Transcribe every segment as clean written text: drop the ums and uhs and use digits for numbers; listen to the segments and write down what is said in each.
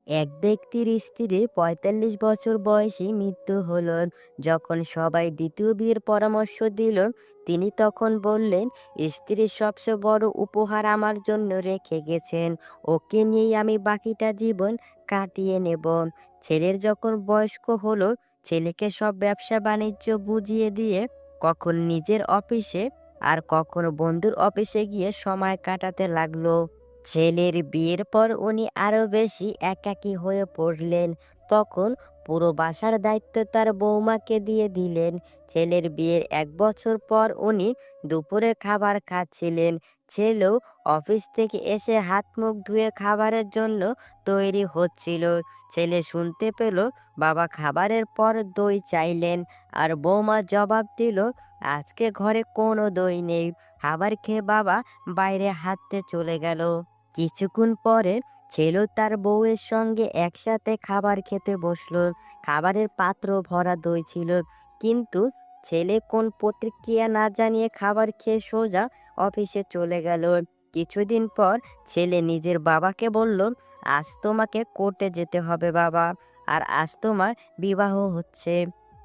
এক ব্যক্তির স্ত্রীর ৪৫ বছর বয়সী মৃত্যু হলো। যখন সবাই দ্বিতীয় বিয়ের পরামর্শ দিল, তিনি তখন বললেন, স্ত্রীর সবচেয়ে বড় উপহার আমার জন্য রেখে গেছেন। ওকে নিয়েই আমি বাকিটা জীবন কাটিয়ে নেব। ছেলের যখন বয়স্ক হলো, ছেলেকে সব ব্যবসা বাণিজ্য বুঝিয়ে দিয়ে কখন নিজের অফিসে আর কখনো বন্ধুর অফিসে গিয়ে সময় কাটাতে লাগলো। ছেলের বিয়ের পর উনি আরো বেশি একাকী হয়ে পড়লেন। তখন পুরো বাসার দায়িত্ব তার বৌমাকে দিয়ে দিলেন। ছেলের বিয়ের ১ বছর পর উনি দুপুরে খাবার খাচ্ছিলেন। ছেলেও অফিস থেকে এসে হাত মুখ ধুয়ে খাবারের জন্য তৈরি হচ্ছিল। ছেলে শুনতে পেল বাবা খাবারের পর দই চাইলেন, আর বৌমা জবাব দিল, আজকে ঘরে কোনো দই নেই। খাবার খেয়ে বাবা বাইরে হাঁটতে চলে গেল। কিছুক্ষণ পরে ছেলেও তার বউয়ের সঙ্গে একসাথে খাবার খেতে বসলো। খাবারের পাত্র ভরা দই ছিল, কিন্তু ছেলে কোন প্রতিক্রিয়া না জানিয়ে খাবার খেয়ে সোজা অফিসে চলে গেল। কিছুদিন পর ছেলে নিজের বাবাকে বলল, আজ তোমাকে কোর্টে যেতে হবে বাবা, আর আজ তোমার বিবাহ হচ্ছে।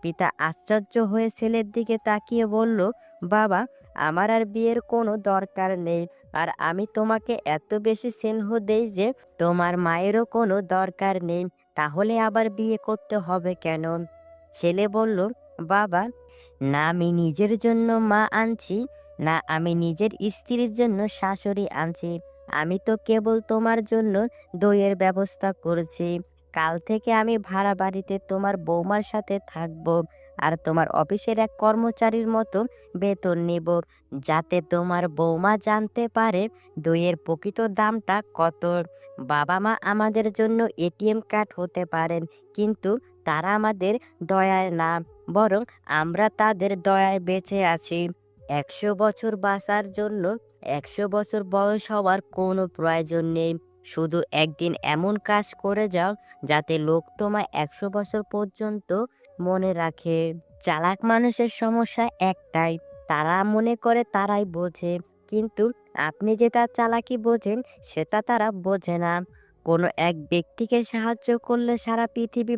পিতা আশ্চর্য হয়ে ছেলের দিকে তাকিয়ে বলল, বাবা, আমার আর বিয়ের কোনো দরকার নেই, আর আমি তোমাকে এত বেশি স্নেহ দেই যে তোমার মায়েরও কোনো দরকার নেই। তাহলে আবার বিয়ে করতে হবে কেন? ছেলে বলল, বাবা, না আমি নিজের জন্য মা আনছি, না আমি নিজের স্ত্রীর জন্য শাশুড়ি আনছি। আমি তো কেবল তোমার জন্য দইয়ের ব্যবস্থা করেছি। কাল থেকে আমি ভাড়া বাড়িতে তোমার বৌমার সাথে থাকবো, আর তোমার অফিসের এক কর্মচারীর মতো বেতন নিব, যাতে তোমার বৌমা জানতে পারে দইয়ের প্রকৃত দামটা কত। বাবা মা আমাদের জন্য এটিএম কার্ড হতে পারেন, কিন্তু তারা আমাদের দয়ায় না, বরং আমরা তাদের দয়ায় বেঁচে আছি। ১০০ বছর বাঁচার জন্য ১০০ বছর বয়স হওয়ার কোনো প্রয়োজন নেই। শুধু একদিন এমন কাজ করে যাও যাতে লোক তোমায় ১০০ বছর পর্যন্ত মনে রাখে। চালাক মানুষের সমস্যা একটাই, তারা মনে করে তারাই বোঝে, কিন্তু আপনি যে তার চালাকি বোঝেন সেটা তারা বোঝে না। কোনো এক ব্যক্তিকে সাহায্য করলে সারা পৃথিবী